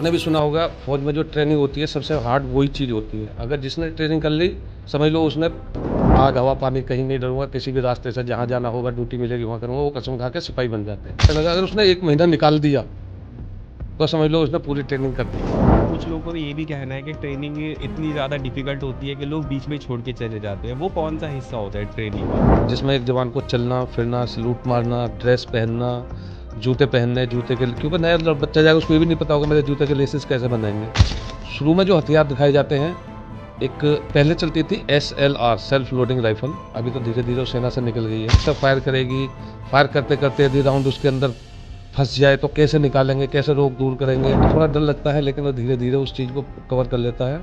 आपने भी सुना होगा फौज में जो ट्रेनिंग होती है सबसे हार्ड वही चीज़ होती है। अगर जिसने ट्रेनिंग कर ली समझ लो उसने आग हवा पानी कहीं नहीं डरूंगा, किसी भी रास्ते से जहाँ जाना होगा ड्यूटी मिलेगी वहाँ करूँगा, वो कसम खा के सिपाही बन जाते हैं। अगर उसने 1 महीना निकाल दिया तो समझ लो उसने पूरी ट्रेनिंग कर दी। कुछ लोगों को ये भी कहना है कि ट्रेनिंग इतनी ज़्यादा डिफिकल्ट होती है कि लोग बीच में ही छोड़ के चले जाते हैं। वो कौन सा हिस्सा होता है ट्रेनिंग का? जिसमें एक जवान को चलना फिरना सलूट मारना ड्रेस पहनना जूते पहनने जूते के क्योंकि नया बच्चा जाएगा उसको ये भी नहीं पता होगा मेरे जूते के लेसेस कैसे बनाएंगे। शुरू में जो हथियार दिखाए जाते हैं एक पहले चलती थी SLR सेल्फ लोडिंग राइफल, अभी तो धीरे धीरे सेना से निकल गई है। सब फायर करेगी, फायर करते करते यदि राउंड उसके अंदर फंस जाए तो कैसे निकालेंगे, कैसे रोक दूर करेंगे, थोड़ा डर लगता है लेकिन वो धीरे धीरे उस चीज़ को कवर कर लेता है।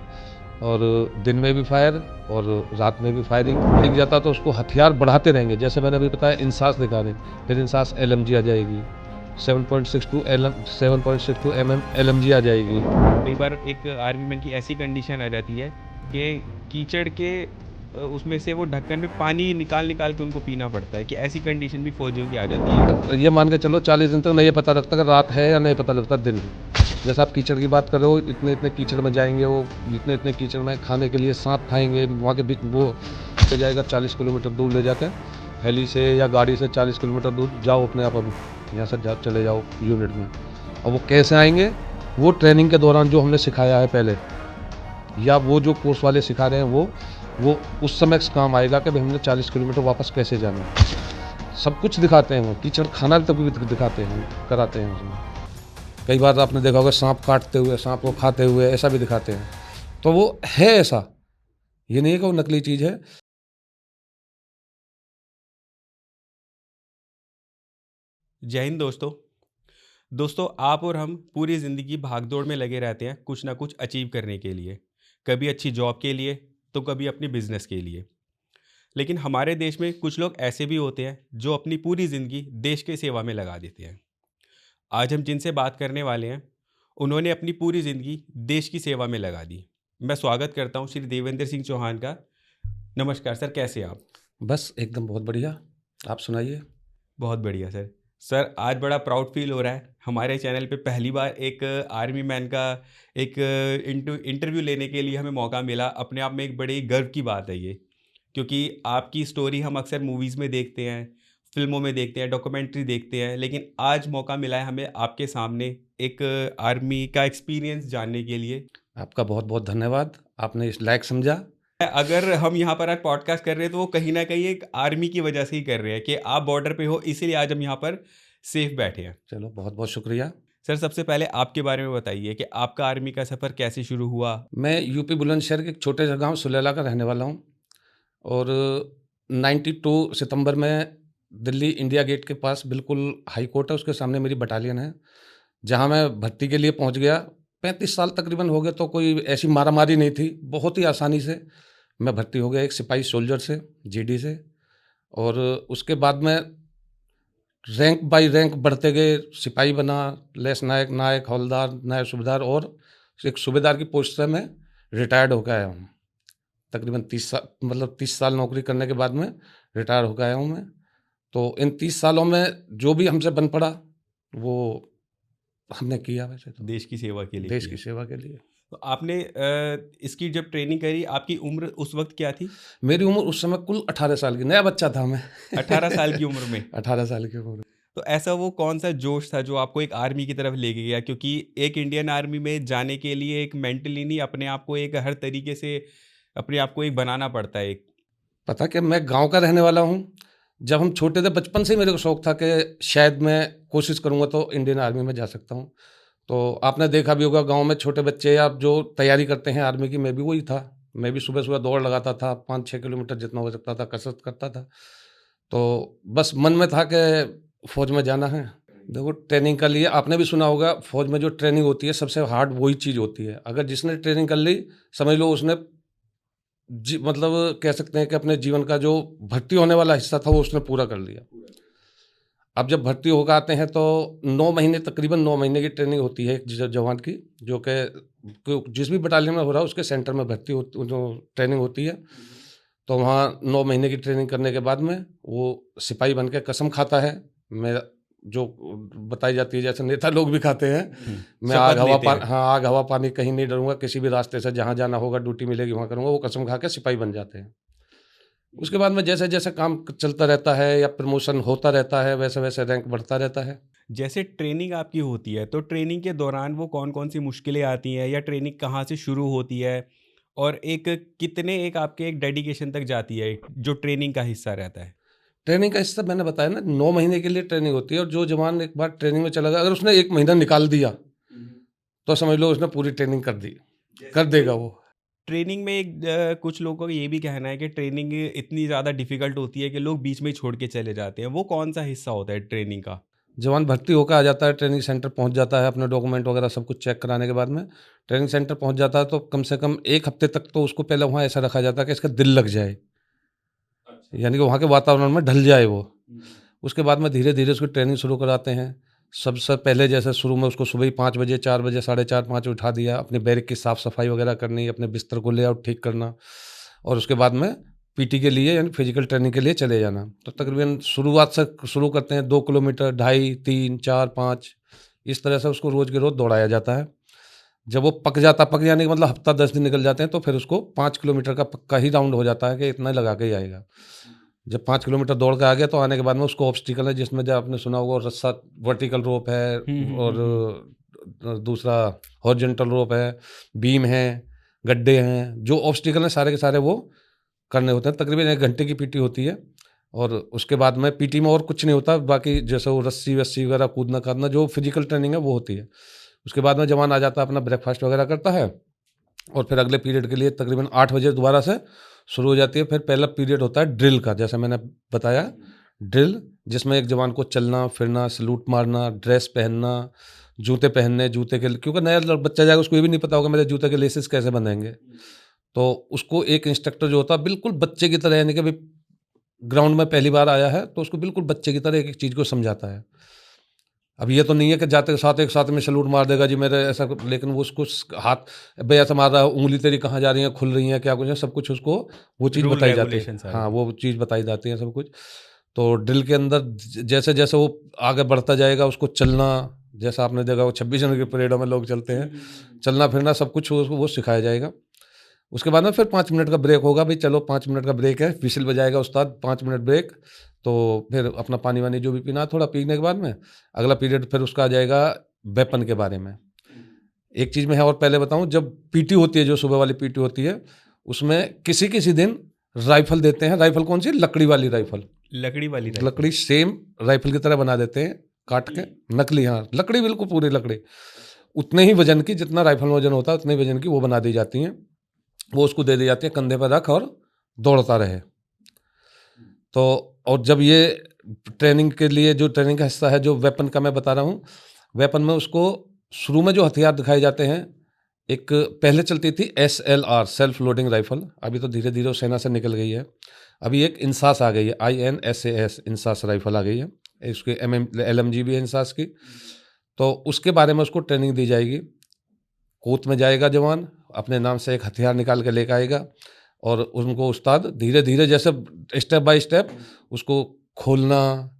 और दिन में भी फायर और रात में भी फायरिंग दिख जाता तो उसको हथियार बढ़ाते रहेंगे। जैसे मैंने अभी बताया इंसास दिखा रहे, फिर इंसास LMG आ जाएगी, 7.62 mm LMG आ जाएगी। कई बार एक आर्मी मैन की ऐसी कंडीशन आ जाती है कि कीचड़ के उसमें से वो ढक्कन में पानी निकाल निकाल के उनको पीना पड़ता है, कि ऐसी कंडीशन भी फौजियों की आ जाती है। ये मान के चलो 40 दिन तक नहीं पता लगता कि रात है या नहीं पता लगता दिन है। जैसे आप कीचड़ की बात कर रहे हो, इतने इतने कीचड़ में जाएंगे, वो इतने इतने कीचड़ में खाने के लिए सांप खाएंगे, वहाँ के बीच वो ले जाएगा 40 किलोमीटर दूर ले जाकर हेली से या गाड़ी से 40 किलोमीटर दूर जाओ अपने आप, अब यहाँ से जाओ चले जाओ यूनिट में। और वो कैसे आएंगे, वो ट्रेनिंग के दौरान जो हमने सिखाया है पहले या वो जो कोर्स वाले सिखा रहे हैं वो उस समय काम आएगा कि भाई हमने 40 किलोमीटर वापस कैसे जाना है। सब कुछ दिखाते हैं, वो कीचड़ खाना तक भी दिखाते हैं, कराते हैं उसमें। कई बार आपने देखा होगा सांप काटते हुए, सांप को खाते हुए, ऐसा भी दिखाते हैं। तो वो है ऐसा, ये नहीं है कि वो नकली चीज़ है। जय हिंद दोस्तों। आप और हम पूरी ज़िंदगी भागदौड़ में लगे रहते हैं कुछ ना कुछ अचीव करने के लिए। कभी अच्छी जॉब के लिए तो कभी अपनी बिजनेस के लिए। लेकिन हमारे देश में कुछ लोग ऐसे भी होते हैं जो अपनी पूरी ज़िंदगी देश के सेवा में लगा देते हैं। आज हम जिनसे बात करने वाले हैं उन्होंने अपनी पूरी ज़िंदगी देश की सेवा में लगा दी। मैं स्वागत करता हूं श्री देवेंद्र सिंह चौहान का। नमस्कार सर, कैसे हैं आप? बस एकदम बहुत बढ़िया, आप सुनाइए। बहुत बढ़िया सर। सर, आज बड़ा प्राउड फील हो रहा है, हमारे चैनल पे पहली बार एक आर्मी मैन का एक इंटरव्यू लेने के लिए हमें मौका मिला। अपने आप में एक बड़ी गर्व की बात है ये, क्योंकि आपकी स्टोरी हम अक्सर मूवीज़ में देखते हैं, फिल्मों में देखते हैं, डॉक्यूमेंट्री देखते हैं, लेकिन आज मौका मिला है हमें आपके सामने एक आर्मी का एक्सपीरियंस जानने के लिए। आपका बहुत बहुत धन्यवाद, आपने इस लायक समझा। अगर हम यहाँ पर आज पॉडकास्ट कर रहे हैं तो वो कहीं ना कहीं एक आर्मी की वजह से ही कर रहे हैं कि आप बॉर्डर पे हो, इसीलिए आज हम यहाँ पर सेफ बैठे हैं। चलो बहुत बहुत शुक्रिया। सर, सबसे पहले आपके बारे में बताइए कि आपका आर्मी का सफ़र कैसे शुरू हुआ? मैं यूपी बुलंदशहर के एक छोटे से गांव सुलेला का रहने वाला हूं और 92 सितंबर में दिल्ली इंडिया गेट के पास बिल्कुल हाई कोर्ट है, उसके सामने मेरी बटालियन है जहां मैं भर्ती के लिए पहुंच गया। 35 साल तकरीबन हो गए तो कोई ऐसी मारामारी नहीं थी, बहुत ही आसानी से मैं भर्ती हो गया एक सिपाही सोल्जर से, GD से। और उसके बाद में रैंक बाय रैंक बढ़ते गए, सिपाही बना, लेस नायक, नायक, हवलदार, नायब सूबेदार और एक सूबेदार की पोस्ट से मैं रिटायर्ड होकर आया हूँ। तकरीबन 30 साल, मतलब 30 साल नौकरी करने के बाद में रिटायर होकर आया हूँ मैं। तो इन 30 सालों में जो भी हमसे बन पड़ा वो हमने किया, वैसे तो देश की सेवा के लिए देश किया। की सेवा के लिए। तो आपने इसकी जब ट्रेनिंग करी, आपकी उम्र उस वक्त क्या थी? मेरी उम्र उस समय कुल 18 साल की, नया बच्चा था मैं। 18 साल की उम्र में? 18 साल की उम्र। तो ऐसा वो कौन सा जोश था जो आपको एक आर्मी की तरफ लेके गया? क्योंकि एक इंडियन आर्मी में जाने के लिए एक मेंटली नहीं, अपने आप को एक हर तरीके से अपने आप को एक बनाना पड़ता है एक। पता कि मैं गांव का रहने वाला हूं। जब हम छोटे थे बचपन से ही मेरे को शौक था कि शायद मैं कोशिश करूंगा तो इंडियन आर्मी में जा सकता हूं। तो आपने देखा भी होगा गांव में छोटे बच्चे या जो तैयारी करते हैं आर्मी की, मैं भी वही था। मैं भी सुबह सुबह दौड़ लगाता था, 5-6 किलोमीटर जितना हो सकता था कसरत करता था। तो बस मन में था कि फौज में जाना है। देखो ट्रेनिंग कर लिए, आपने भी सुना होगा फौज में जो ट्रेनिंग होती है सबसे हार्ड वही चीज़ होती है। अगर जिसने ट्रेनिंग कर ली समझ लो उसने मतलब कह सकते हैं कि अपने जीवन का जो भर्ती होने वाला हिस्सा था वो उसने पूरा कर लिया। अब जब भर्ती होकर आते हैं तो 9 महीने, तकरीबन 9 महीने की ट्रेनिंग होती है एक जवान की, जो कि जिस भी बटालियन में हो रहा है उसके सेंटर में भर्ती होती, जो ट्रेनिंग होती है। तो वहाँ 9 महीने की ट्रेनिंग करने के बाद में वो सिपाही बन के कसम खाता है। मेरा जो बताई जाती है, जैसे नेता लोग भी खाते हैं, मैं शपथ आग हवा लेते पानी, हैं। हाँ, आग हवा पानी कहीं नहीं डरूंगा, किसी भी रास्ते से जहाँ जाना होगा ड्यूटी मिलेगी वहाँ करूंगा, वो कसम खा के सिपाही बन जाते हैं। उसके बाद में जैसे जैसे काम चलता रहता है या प्रमोशन होता रहता है, वैसे वैसे रैंक बढ़ता रहता है। जैसे ट्रेनिंग आपकी होती है तो ट्रेनिंग के दौरान वो कौन-कौन सी मुश्किलें आती हैं या ट्रेनिंग कहाँ से शुरू होती है? और एक कितने एक आपके एक डेडिकेशन तक जाती है जो ट्रेनिंग का हिस्सा रहता है? ट्रेनिंग का हिस्सा मैंने बताया ना, 9 महीने के लिए ट्रेनिंग होती है, और जो जवान एक बार ट्रेनिंग में चला गया, अगर उसने 1 महीना निकाल दिया, तो समझ लो उसने पूरी ट्रेनिंग कर दी, कर देगा वो। ट्रेनिंग में एक कुछ लोगों का ये भी कहना है कि ट्रेनिंग इतनी ज़्यादा डिफ़िकल्ट होती है कि लोग बीच में ही छोड़ के चले जाते हैं। वो कौन-सा हिस्सा होता है ट्रेनिंग का? जवान भर्ती होकर आ जाता है, ट्रेनिंग सेंटर पहुँच जाता है, अपने डॉक्यूमेंट वगैरह सब कुछ चेक कराने के बाद में, ट्रेनिंग सेंटर पहुँच जाता है, तो कम से कम 1 हफ्ते तक तो उसको पहले वहाँ ऐसा रखा जाता है कि इसका दिल लग जाए। यानी कि वहाँ के वातावरण में ढल जाए वो। उसके बाद में धीरे-धीरे उसकी ट्रेनिंग शुरू कराते हैं। सबसे पहले जैसे शुरू में उसको सुबह ही 5 बजे, 4 बजे, साढ़े 4, 5 बजे उठा दिया, अपने बैरक की साफ-सफाई वगैरह करनी, अपने बिस्तर को लेआउट ठीक करना, और उसके बाद में पीटी के लिए यानी फिजिकल ट्रेनिंग के लिए चले जाना। तो तकरीबन शुरुआत से शुरू करते हैं, 2 किलोमीटर, ढाई, 3, 4, 5, इस तरह से उसको रोज़ के रोज़ दौड़ाया जाता है। जब वो पक जाने का मतलब हफ्ता 10 दिन निकल जाते हैं, तो फिर उसको 5 किलोमीटर का पक्का ही राउंड हो जाता है कि इतना लगा के ही आएगा। जब 5 किलोमीटर दौड़ के आ गया, तो आने के बाद में उसको ऑब्स्टिकल है, जिसमें जो आपने सुना होगा रस्सा, वर्टिकल रोप है, हुँ, हुँ, और हुँ, हुँ। दूसरा हॉरिजॉन्टल रोप है, बीम है, गड्ढे हैं, जो ऑब्स्टिकल हैं सारे के सारे वो करने होते हैं। तकरीबन 1 घंटे की पीटी होती है, और उसके बाद में पीटी में और कुछ नहीं होता, बाकी जैसे वो रस्सी-वस्सी वगैरह कूदना-कादना जो फिजिकल ट्रेनिंग है वो होती है। उसके बाद में जवान आ जाता है, अपना ब्रेकफ़ास्ट वगैरह करता है, और फिर अगले पीरियड के लिए तकरीबन 8 बजे दोबारा से शुरू हो जाती है। फिर पहला पीरियड होता है ड्रिल का, जैसे मैंने बताया, ड्रिल, जिसमें एक जवान को चलना, फिरना, सैल्यूट मारना, ड्रेस पहनना, जूते पहनने, जूते के, क्योंकि नया बच्चा जाएगा, उसको ये भी नहीं पता होगा मेरे जूते के लेसेस कैसे बंधेंगे। तो उसको एक इंस्ट्रक्टर जो होता है बिल्कुल बच्चे की तरह, यानी कि अभी ग्राउंड में पहली बार आया है, तो उसको बिल्कुल बच्चे की तरह एक-एक चीज़ को समझाता है। अब ये तो नहीं है कि जाते के साथ एक साथ में सैल्यूट मार देगा जी मेरे, ऐसा लेकिन वो उसको हाथ भई ऐसा मार रहा है, उंगली तेरी कहाँ जा रही है, खुल रही है, क्या कुछ है, सब कुछ उसको वो चीज़ रूल बताई जाती है। रेगुलेशन सारे। हाँ, वो चीज़ बताई जाती है सब कुछ। तो ड्रिल के अंदर जैसे जैसे वो आगे बढ़ता जाएगा, उसको चलना, जैसा आपने देखा वो 26 जनवरी की परेडों में लोग चलते हैं, चलना फिरना सब कुछ उसको वो सिखाया जाएगा। उसके बाद में फिर 5 मिनट का ब्रेक होगा, भाई चलो 5 मिनट का ब्रेक है, व्हिसल बजाएगा उस्ताद, 5 मिनट ब्रेक। तो फिर अपना पानी-वानी जो भी पीना है थोड़ा पीने के बाद में, अगला पीरियड फिर उसका आ जाएगा वेपन के बारे में। एक चीज़ मैं और पहले बताऊँ, जब पीटी होती है, जो सुबह वाली पीटी होती है, उसमें किसी-किसी दिन राइफ़ल देते हैं। राइफ़ल कौन-सी? लकड़ी वाली राइफ़ल। लकड़ी वाली राइफ़ल। लकड़ी सेम राइफ़ल की तरह बना देते हैं, काट के। नकली, हाँ, लकड़ी बिल्कुल पूरी लकड़ी। उतने ही वज़न की, जितना राइफ़ल में वज़न होता है, उतने ही वज़न की वो बना दी जाती हैं। वो उसको दे दी जाती है, कंधे पे रख और दौड़ता रहे। तो और जब ये ट्रेनिंग के लिए जो ट्रेनिंग का हिस्सा है, जो वेपन का मैं बता रहा हूँ, वेपन में उसको शुरू में जो हथियार दिखाए जाते हैं, एक पहले चलती थी एसएलआर, सेल्फ लोडिंग राइफल, अभी तो धीरे-धीरे वो सेना से निकल गई है। अभी एक इंसास आ गई है, INSAS, इंसास राइफल आ गई है। इसकी LMG भी है इंसास की। तो उसके बारे में उसको ट्रेनिंग दी जाएगी। कोत में जाएगा जवान, अपने नाम से एक हथियार निकाल के लेके आएगा, और उनको उस्ताद धीरे-धीरे, जैसे स्टेप बाय स्टेप उसको खोलना,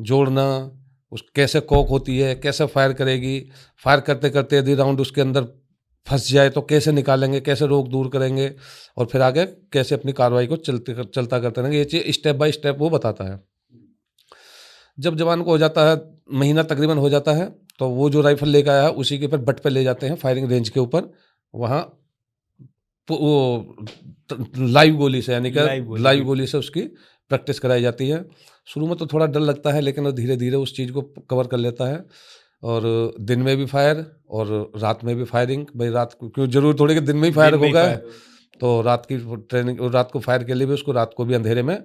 जोड़ना, उस कैसे कॉक होती है, कैसे फायर करेगी, फायर करते-करते यदि राउंड उसके अंदर फँस जाए तो कैसे निकालेंगे, कैसे रोक दूर करेंगे, और फिर आगे कैसे अपनी कार्रवाई को चलता करते रहेंगे। ये चीज़ स्टेप बाय स्टेप वो बताता है। जब जवान को हो जाता है, महीना तकरीबन हो जाता है, तो वो जो राइफ़ल लेके आया है, उसी के फिर बट पे ले जाते हैं फायरिंग रेंज के ऊपर। वहाँ वो लाइव गोली से, यानी कि लाइव गोली लाइव भी। गोली से उसकी प्रैक्टिस कराई जाती है। शुरू में तो थोड़ा डर लगता है, लेकिन वो धीरे-धीरे उस चीज़ को कवर कर लेता है, और दिन में भी फायर और रात में भी फायरिंग। भई रात को क्यों, ज़रूरी थोड़ी कि दिन में ही फायर दिन में ही होगा। फायर। तो रात की वो ट्रेनिंग, और रात को फायर के लिए भी उसको रात को भी अंधेरे में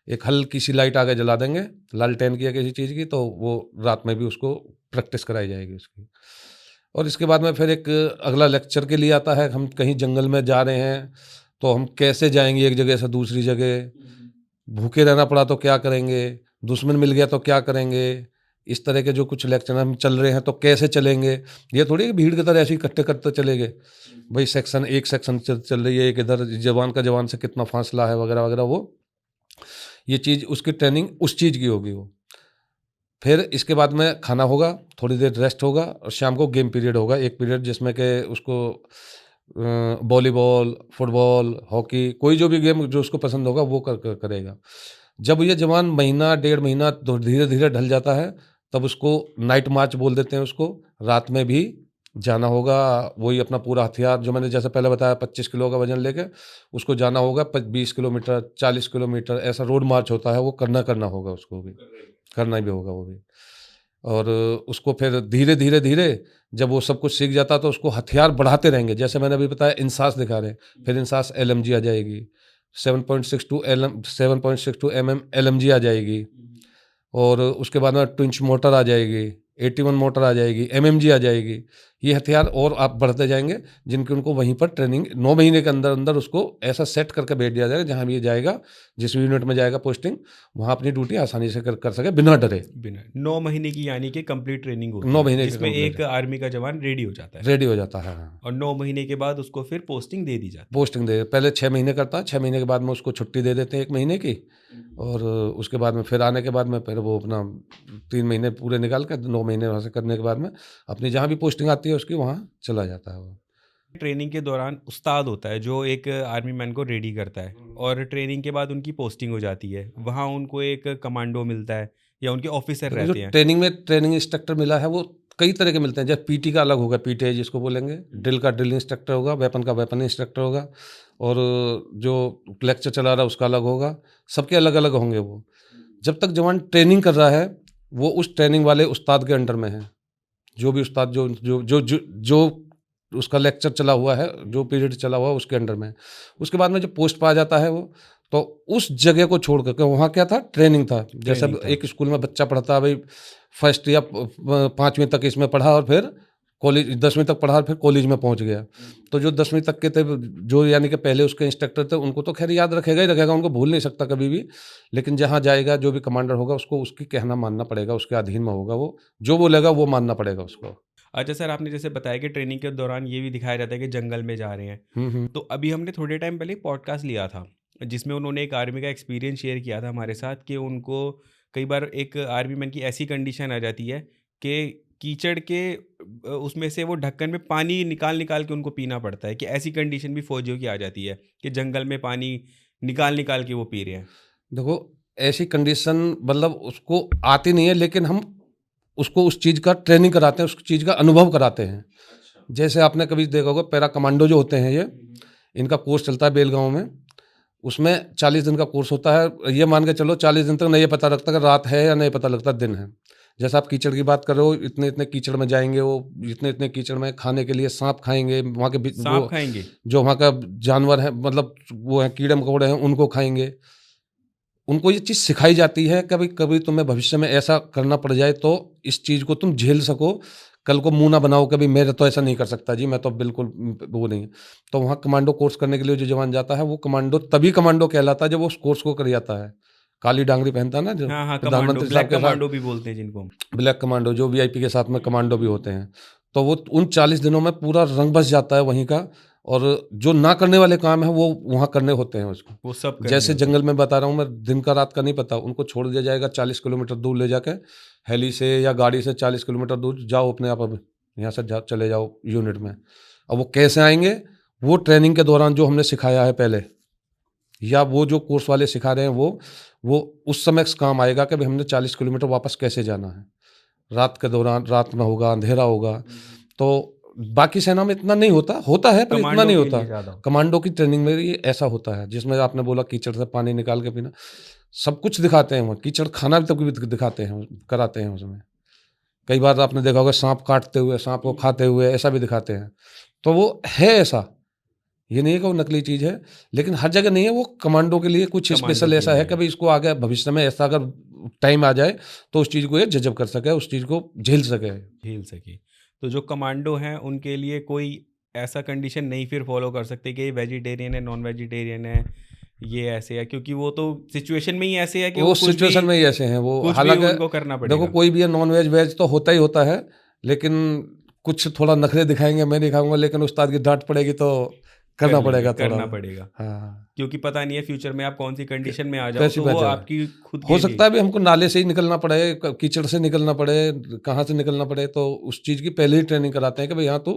एक हल्की सी लाइट आगे जला देंगे, लालटेन की या किसी चीज़ की, तो वो रात में भी उसको प्रैक्टिस कराई जाएगी उसकी। और इसके बाद में फिर एक अगला लेक्चर के लिए आता है, हम कहीं जंगल में जा रहे हैं, तो हम कैसे जाएँगे एक जगह से दूसरी जगह? भूखे रहना पड़ा तो क्या करेंगे? दुश्मन मिल गया तो क्या करेंगे? इस तरह के जो कुछ लेक्चर हम चल रहे हैं तो कैसे चलेंगे? ये थोड़ी है कि भीड़ की तरह ऐसे ही इकट्ठे करते चलेंगे। भई सेक्शन, एक सेक्शन चल रही है, एक इधर जवान का जवान से कितना फासला है, वगैरह-वगैरह, वो ये चीज़ उसकी ट्रेनिंग उस चीज़ की होगी वो। फिर इसके बाद में खाना होगा, थोड़ी देर रेस्ट होगा और शाम को गेम पीरियड होगा, एक पीरियड जिसमें कि उसको वॉलीबॉल, फुटबॉल, हॉकी, कोई जो भी गेम जो उसको पसंद होगा वो करेगा। जब ये जवान महीना, डेढ़ महीना तो धीरे-धीरे ढल जाता है, तब उसको नाइट मार्च बोल देते हैं उसको, रात में भी जाना होगा, वही अपना पूरा हथियार जो मैंने जैसे पहले बताया 25 किलो का वज़न लेके, उसको जाना होगा 20 किलोमीटर, 40 किलोमीटर ऐसा रोड मार्च होता है, वो करना होगा उसको भी, करना भी होगा वो भी। और उसको फिर धीरे-धीरे जब वो सब कुछ सीख जाता है तो उसको हथियार बढ़ाते रहेंगे। जैसे मैंने अभी बताया इंसास दिखा रहे हैं, फिर इंसास एलएमजी आ जाएगी, 7.62 एमएम एलएमजी आ जाएगी और उसके बाद में ट्विंच मोटर आ जाएगी, 81 मोटर आ जाएगी, एमएमजी आ जाएगी। ये हथियार और आप बढ़ते जाएँगे जिनकी उनको वहीं पर ट्रेनिंग 9 महीने के अंदर उसको ऐसा सेट करके भेज दिया जाएगा जहाँ भी ये जाएगा, जिस भी यूनिट में जाएगा पोस्टिंग, वहाँ अपनी ड्यूटी आसानी से कर सके बिना डरे। बिना 9 महीने की यानी कि कंप्लीट ट्रेनिंग होती 9 है महीने की जिसमें कंप्लीट एक आर्मी का जवान रेडी हो जाता है रेडी हो जाता है, हाँ। और 9 महीने के बाद उसको फिर पोस्टिंग दे दी जाती पोस्टिंग दे पहले 6 महीने करता है, 6 महीने के बाद में उसको छुट्टी दे देते हैं 1 महीने की और उसके बाद में फिर आने के बाद में फिर वो अपना 3 महीने पूरे निकाल के 9 महीने वहाँ से करने के बाद में अपनी जहाँ भी पोस्टिंग आती है उसकी वहाँ चला जाता है वो। है। ट्रेनिंग के दौरान उस्ताद होता है जो एक आर्मी मैन को रेडी करता है और ट्रेनिंग के बाद उनकी पोस्टिंग हो जाती है, वहाँ उनको एक कमांडो मिलता है या उनके ऑफिसर देखो जो रहते हैं। ट्रेनिंग में ट्रेनिंग इंस्ट्रक्टर मिला है वो कई तरह के मिलते हैं, जैसे पीटी का अलग होगा, पीटी जिसको बोलेंगे, ड्रिल का ड्रिल इंस्ट्रक्टर होगा, वेपन का वेपन इंस्ट्रक्टर होगा और जो लेक्चर चला रहा है उसका अलग होगा, सबके अलग अलग होंगे वो। जब तक जवान ट्रेनिंग कर रहा है वो उस ट्रेनिंग वाले उस्ताद के अंडर में है, जो भी उस्ताद जो उसका लेक्चर चला हुआ है, जो पीरियड चला हुआ है उसके अंडर में है। उसके बाद में जब पोस्ट पर आ जाता है वो, तो उस जगह को छोड़ करके वहाँ क्या था, ट्रेनिंग था। जैसे ट्रेनिंग अब था। एक स्कूल में बच्चा पढ़ता है भाई, फर्स्ट या 5वीं तक इसमें पढ़ा और फिर कॉलेज 10वीं तक पढ़ा और फिर कॉलेज में पहुँच गया। तो जो 10वीं तक के थे, जो यानी कि पहले उसके इंस्ट्रक्टर थे, उनको तो खैर याद रखेगा ही रखेगा, उनको भूल नहीं सकता कभी भी। लेकिन जहाँ जाएगा जो भी कमांडर होगा उसको उसकी कहना मानना पड़ेगा, उसके अधीन में होगा वो, जो बोलेगा वो मानना पड़ेगा उसको। अच्छा सर, आपने जैसे बताया कि ट्रेनिंग के दौरान ये भी दिखाया जाता है कि जंगल में जा रहे हैं, हुँ। तो अभी हमने थोड़े टाइम पहले पॉडकास्ट लिया था जिसमें उन्होंने एक आर्मी का एक्सपीरियंस शेयर किया था हमारे साथ कि उनको कई बार एक आर्मी मैन की ऐसी कंडीशन आ जाती है कि कीचड़ के उसमें से वो ढक्कन में पानी निकाल निकाल के उनको पीना पड़ता है, कि ऐसी कंडीशन भी फौजियों की आ जाती है कि जंगल में पानी निकाल निकाल के वो पी रहे हैं। देखो, ऐसी कंडीशन मतलब उसको आती नहीं है, लेकिन हम उसको उस चीज़ का ट्रेनिंग कराते हैं, उस चीज़ का अनुभव कराते हैं। जैसे आपने कभी देखा होगा पैरा कमांडो जो होते हैं ये, इनका कोर्स चलता है बेलगाँव में। उसमें 40 दिन का कोर्स होता है। ये मान के चलो 40 दिन तक नहीं पता लगता कि रात है या नहीं पता लगता दिन है। जैसे आप कीचड़ की बात कर रहे हो, इतने-इतने कीचड़ में जाएँगे वो, इतने-इतने कीचड़ में खाने के लिए साँप खाएँगे, वहाँ के सांप वो खाएंगे। जो वहाँ का जानवर है, मतलब वो है कीड़े-मकोड़े हैं, उनको खाएँगे। उनको ये चीज़ सिखाई जाती है, कभी कभी तुम्हें भविष्य में ऐसा करना पड़ जाए तो इस चीज़ को तुम झेल सको, कल को मुँह ना बनाओ कभी मेरे तो ऐसा नहीं कर सकता जी, मैं तो बिल्कुल वो नहीं। तो वहाँ कमांडो कोर्स करने के लिए जो जवान जाता है वो कमांडो तभी कमांडो कहलाता है जब वो उस कोर्स को कर जाता है। काली डांगरी पहनता है ना जो हाँ हाँ, कमांडो, प्रधानमंत्री साहब ब्लैक के साथ, कमांडो भी बोलते हैं जिनको। ब्लैक कमांडो जो वीआईपी के साथ में कमांडो भी होते हैं। तो वो उन 40 दिनों में पूरा रंग बस जाता है वहीं का, और जो ना करने वाले काम है वो वहाँ करने होते हैं उसको। वो सब करने जैसे होते हैं। जंगल में बता रहा हूँ मैं, दिन का रात का नहीं पता, उनको छोड़ दिया जाएगा 40 किलोमीटर दूर ले जाके, हेली से या गाड़ी से 40 किलोमीटर दूर जाओ अपने आप, अब यहाँ से चले जाओ यूनिट में। अब वो कैसे आएंगे, वो ट्रेनिंग के दौरान जो हमने सिखाया है पहले, या वो जो कोर्स वाले सिखा रहे हैं वो उस समय काम आएगा कि भाई हमने 40 किलोमीटर वापस कैसे जाना है। रात के दौरान, रात में होगा, अंधेरा होगा, तो बाकी सेना में इतना नहीं होता, होता है पर इतना कमांडो नहीं के होता। लिए ज़्यादा होता कमांडो की ट्रेनिंग में ये ऐसा होता है, जिसमें आपने बोला कीचड़ से पानी निकाल के पीना, सब कुछ दिखाते हैं वहाँ। कीचड़ खाना भी तक भी दिखाते हैं, कराते हैं उसमें। कई बार आपने देखा होगा सांप काटते हुए, सांप को खाते हुए, ऐसा भी दिखाते हैं। तो वो है ऐसा, ये नहीं है कि वो नकली चीज़ है, लेकिन हर जगह नहीं है। वो कमांडो के लिए कुछ कमांडो स्पेशल के ऐसा है लिए। कि भाई इसको आगे भविष्य में ऐसा अगर टाइम आ जाए तो उस चीज़ को ये जज़ब कर सके, उस चीज़ को झेल सके। झेल सके। तो जो कमांडो हैं उनके लिए कोई ऐसा कंडीशन नहीं फिर फॉलो कर सकते कि ये वेजिटेरियन है, नॉन वेजिटेरियन है, ये ऐसे है, क्योंकि वो तो सिचुएशन में ही ऐसे है कि वो वो कुछ भी सिचुएशन में ही ऐसे हैं वो, कुछ भी हालाँकि उनको करना देखो पड़ेगा। कोई भी है, नॉन वेज, वेज तो होता ही होता है, लेकिन कुछ थोड़ा नखरे दिखाएँगे, मैं नहीं खाऊँगा, लेकिन उस्ताद की डाँट पड़ेगी तो करना लेंगे, पड़ेगा थोड़ा। करना पड़ेगा, हाँ, क्योंकि पता नहीं है फ्यूचर में आप कौन सी कंडीशन में आ जाओ, कैसी तो बात वो है। आपकी खुद हो के सकता लिए। है अभी हमको नाले से ही निकलना पड़े, कीचड़ से निकलना पड़े, कहाँ से निकलना पड़े, तो उस चीज़ की पहले ही ट्रेनिंग कराते हैं कि भाई यहाँ तू,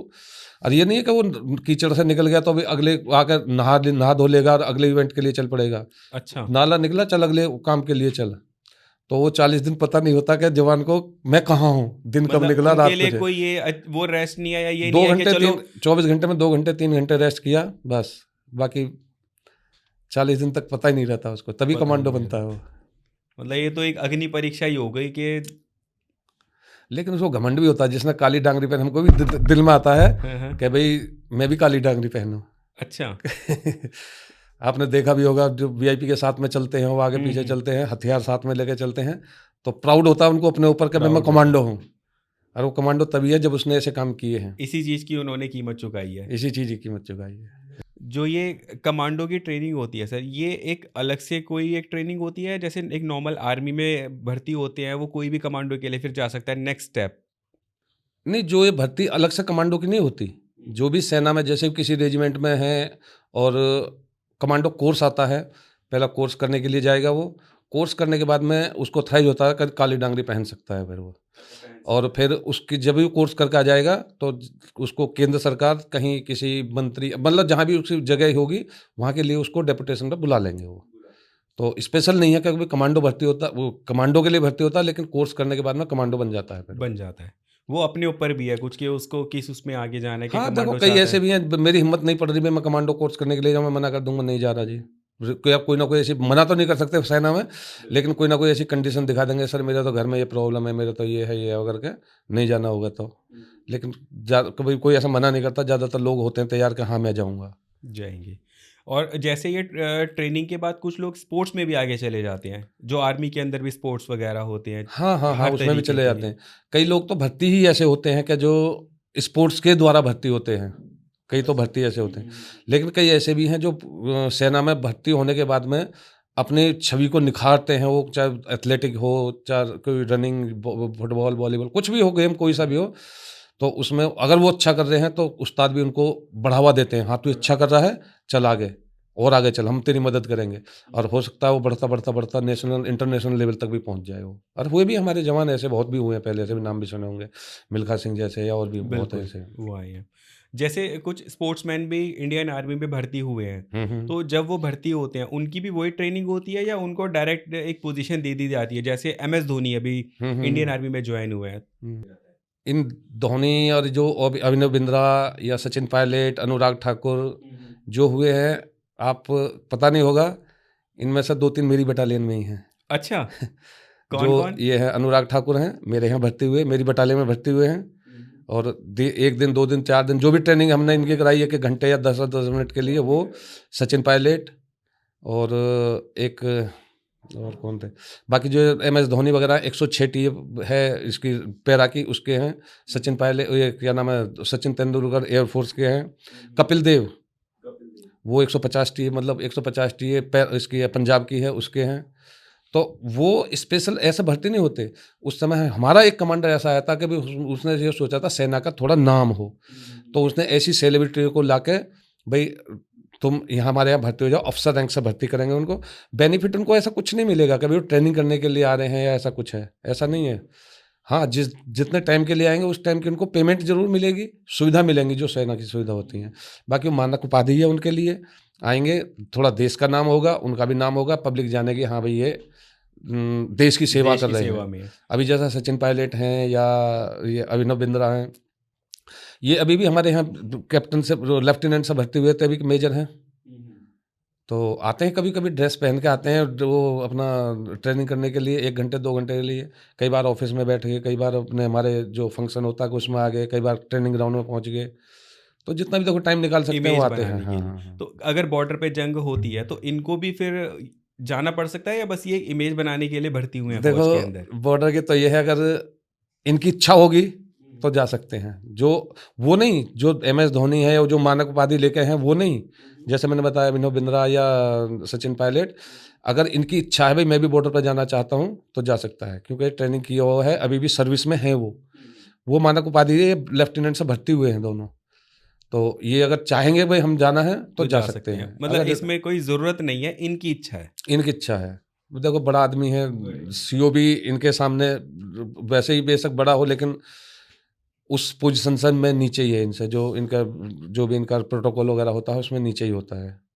और ये नहीं है कि वो कीचड़ से निकल गया तो अभी अगले आकर नहा धो लेगा और अगले इवेंट के लिए चल पड़ेगा। अच्छा, नाला निकला, चल अगले काम के लिए चल। तो वो 40 दिन पता नहीं होता कि जवान को मैं कहाँ हूँ, दिन कब मतलब निकला, उनके रात लिए कुछ है। कोई ये वो रेस्ट नहीं है, या ये नहीं दो है कि घंटे चलो। 24 घंटे में 2 घंटे 3 घंटे रेस्ट किया बस, बाकी 40 दिन तक पता ही नहीं रहता उसको, तभी पता कमांडो नहीं बनता है, है वो। मतलब ये तो एक अग्नि परीक्षा ही हो गई कि। लेकिन उसको घमंड भी होता है, जिसने काली डांगरी पहन, हमको भी दिल में आता है हाँ, हाँ। कि भाई मैं भी काली डांगरी पहनूं। अच्छा। आपने देखा भी होगा जो वीआईपी के साथ में चलते हैं, वो आगे पीछे हम्म। चलते हैं, हथियार साथ में लेके चलते हैं, तो प्राउड होता है उनको अपने ऊपर कि भाई मैं प्राउड होता कमांडो है, हूँ। और वो कमांडो तभी है जब उसने ऐसे काम किए हैं, इसी चीज की उन्होंने कीमत चुकाई है। इसी चीज़ की कीमत चुकाई है। जो ये कमांडो की ट्रेनिंग होती है सर, ये एक अलग से कोई एक ट्रेनिंग होती है, जैसे एक नॉर्मल आर्मी में भर्ती होते हैं वो कोई भी कमांडो के लिए फिर जा सकता है नेक्स्ट स्टेप? नहीं, जो ये भर्ती अलग से कमांडो की नहीं होती, जो भी सेना में जैसे किसी रेजिमेंट में है और कमांडो कोर्स आता है, पहला कोर्स करने के लिए जाएगा वो, कोर्स करने के बाद में उसको थ्राइज होता है कि काली डांगरी पहन सकता है फिर वो। और फिर उसकी जब भी वो कोर्स करके आ जाएगा तो उसको केंद्र सरकार कहीं किसी मंत्री, मतलब जहाँ भी उसकी जगह होगी वहाँ के लिए उसको डेपुटेशन पर बुला लेंगे वो। तो स्पेशल नहीं है कि कमांडो भर्ती होता, वो कमांडो के लिए भर्ती होता है, लेकिन कोर्स करने के बाद में कमांडो बन जाता है फिर वो। बन जाता है, वो अपने ऊपर भी है कुछ कि उसको किस उसमें आगे जाना है कि हाँ, देखो कमांडो कई चाहता ऐसे है। भी हैं, मेरी हिम्मत नहीं पड़ रही मैं कमांडो कोर्स करने के लिए जाऊँ, मैं मना कर दूंगा, नहीं जा रहा जी। कोई आप कोई ना कोई ऐसी, मना तो नहीं कर सकते सेना में, लेकिन कोई ना कोई ऐसी कंडीशन दिखा देंगे, सर मेरा तो घर में ये प्रॉब्लम है, मेरा तो ये है करके नहीं जाना होगा तो। लेकिन कभी कोई ऐसा मना नहीं करता, ज़्यादातर लोग होते हैं तैयार कि हाँ मैं जाऊँगा। जाएंगे। और जैसे ये ट्रेनिंग के बाद कुछ लोग स्पोर्ट्स में भी आगे चले जाते हैं, जो आर्मी के अंदर भी स्पोर्ट्स वगैरह होते हैं हाँ, हाँ, हाँ, हर उसमें भी तरीके चले के। जाते हैं। कई लोग तो भर्ती ही ऐसे होते हैं कि जो स्पोर्ट्स के द्वारा भर्ती होते हैं। कई तो भर्ती ऐसे होते हैं। लेकिन कई ऐसे भी हैं जो सेना में भर्ती होने के बाद में अपनी छवि को निखारते हैं, वो चाहे एथलेटिक हो, चाहे कोई रनिंग, फुटबॉल, वॉलीबॉल, कुछ भी हो, गेम कोई सा भी हो, तो उसमें अगर वो अच्छा कर रहे हैं तो उस्ताद भी उनको बढ़ावा देते हैं, हाँ, तू अच्छा कर रहा है, चल आगे और आगे चल, हम तेरी मदद करेंगे। और हो सकता है वो बढ़ता नेशनल इंटरनेशनल लेवल तक भी पहुंच जाए वो। और हुए भी हमारे जवान ऐसे बहुत भी हुए हैं, पहले से भी नाम भी सुने होंगे, मिल्खा सिंह जैसे, या और भी बहुत बिल्कुल ऐसे। वो आए हैं। जैसे कुछ स्पोर्ट्समैन भी इंडियन आर्मी में भर्ती हुए हैं, हम्म। तो जब वो भर्ती होते हैं उनकी भी वही ट्रेनिंग होती है या उनको डायरेक्ट एक पोजीशन दे दी जाती है? जैसे MS धोनी अभी इंडियन हम्म। आर्मी में ज्वाइन हुए हैं। हम्म। इन धोनी और जो अभिनव बिंद्रा या सचिन पायलट, अनुराग ठाकुर जो हुए हैं, आप पता नहीं होगा, इनमें से 2-3 मेरी बटालियन में ही हैं। अच्छा, जो कौन कौन? ये है अनुराग ठाकुर हैं, मेरे यहाँ भर्ती हुए, मेरी बटालियन में भर्ती हुए हैं। और 1 दिन 2 दिन 4 दिन जो भी ट्रेनिंग हमने इनकी कराई है कि घंटे या 10-10 मिनट के लिए, वो सचिन पायलट और एक और कौन थे, बाकी जो MS धोनी वगैरह 106 टीए है इसकी पैरा की, उसके हैं। सचिन पायलट, ये क्या नाम है, सचिन तेंदुलकर एयरफोर्स के हैं। कपिल देव, वो 150 टीए, मतलब 150 टीए इसकी है, पंजाब की है, उसके हैं। तो वो स्पेशल ऐसे भर्ती नहीं होते। उस समय हमारा एक कमांडर ऐसा आया था कि भी उसने ये सोचा था सेना का थोड़ा नाम हो, तो उसने ऐसी सेलिब्रिटी को लाके, भाई तुम यहाँ हमारे यहाँ भर्ती हो जाओ, अफसर रैंक से भर्ती करेंगे उनको, बेनिफिट उनको ऐसा कुछ नहीं मिलेगा कभी वो ट्रेनिंग करने के लिए आ रहे हैं या ऐसा कुछ है, ऐसा नहीं है। हाँ, जितने टाइम के लिए आएंगे उस टाइम की उनको पेमेंट जरूर मिलेगी, सुविधा मिलेंगी जो सेना की सुविधा होती हैं। बाकी वो मानक उपाधि है उनके लिए, आएंगे, थोड़ा देश का नाम होगा, उनका भी नाम होगा, पब्लिक जानेगी हाँ भाई ये देश की सेवा देश कर की रहे सेवा हैं। में है। अभी जैसा सचिन पायलट हैं या ये अभिनव बिंद्रा हैं, ये अभी भी हमारे यहाँ कैप्टन से, लेफ्टिनेंट से भर्ती हुए थे, अभी मेजर हैं। तो आते हैं कभी कभी ड्रेस पहन के आते हैं, वो अपना ट्रेनिंग करने के लिए 1 घंटे 2 घंटे के लिए, कई बार ऑफिस में बैठ गए, कई बार अपने हमारे जो फंक्शन होता है उसमें आ गए, कई बार ट्रेनिंग ग्राउंड में पहुंच गए। तो जितना भी देखो टाइम निकाल सकते हैं वो इमेज आते हैं। बनाने के हाँ, लिए। हाँ, हाँ। तो अगर बॉर्डर पे जंग होती है तो इनको भी फिर जाना पड़ सकता है, या बस ये इमेज बनाने के लिए भर्ती हुए हैं देखो, फौज के अंदर? बॉर्डर की तो ये है, अगर इनकी इच्छा होगी तो जा सकते हैं। जो वो नहीं, जो MS धोनी है या जो मानक उपाधि लेके हैं वो नहीं, जैसे मैंने बताया अभिनव बिंद्रा या सचिन पायलट, अगर इनकी इच्छा है भाई मैं भी बॉर्डर पर जाना चाहता हूँ तो जा सकता है, क्योंकि ट्रेनिंग किया हुआ है, अभी भी सर्विस में है वो मानक उपाधि है, लेफ्टिनेंट से भर्ती हुए हैं दोनों। तो ये अगर चाहेंगे भाई हम जाना है तो जा जा सकते हैं। मतलब अगर इसमें कोई ज़रूरत नहीं है, इनकी इच्छा है। इनकी इच्छा है, देखो बड़ा आदमी है, सीओ भी इनके सामने वैसे ही बेशक बड़ा हो, लेकिन उस पोजीशन से में नीचे ही है इनसे, जो इनका जो भी इनका प्रोटोकॉल वगैरह होता है उसमें नीचे ही होता है।